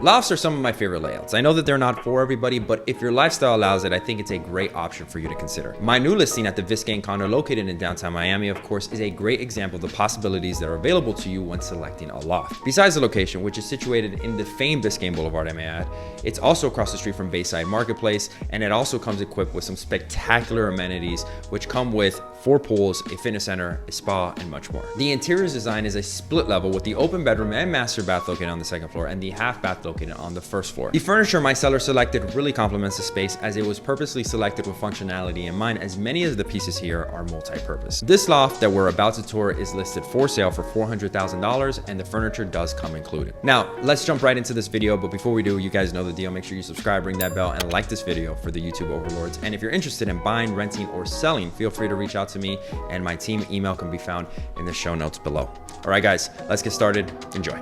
Lofts are some of my favorite layouts. I know that they're not for everybody, but if your lifestyle allows it, I think it's a great option for you to consider. My new listing at the Vizcayne Condo located in downtown Miami, of course, is a great example of the possibilities that are available to you when selecting a loft. Besides the location, which is situated in the famed Vizcayne Boulevard, I may add, it's also across the street from Bayside Marketplace, and it also comes equipped with some spectacular amenities, which come with 4 pools, a fitness center, a spa, and much more. The interior design is a split level with the open bedroom and master bath located on the second floor and the half bath located on the first floor. The furniture my seller selected really complements the space, as it was purposely selected with functionality in mind, as many of the pieces here are multi-purpose. This loft that we're about to tour is listed for sale for $400,000, and the furniture does come included. Now, let's jump right into this video, but before we do, you guys know the deal. Make sure you subscribe, ring that bell, and like this video for the YouTube overlords. And if you're interested in buying, renting, or selling, feel free to reach out to me and my team. Email can be found in the show notes below. All right, guys, let's get started. Enjoy.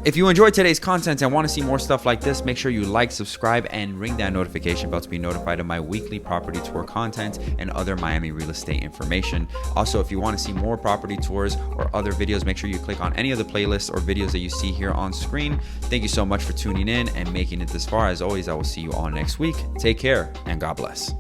If you enjoyed today's content and want to see more stuff like this, make sure you like, subscribe, and ring that notification bell to be notified of my weekly property tour content and other Miami real estate information. Also, if you want to see more property tours or other videos, make sure you click on any of the playlists or videos that you see here on screen. Thank you so much for tuning in and making it this far. As always, I will see you all next week. Take care and God bless.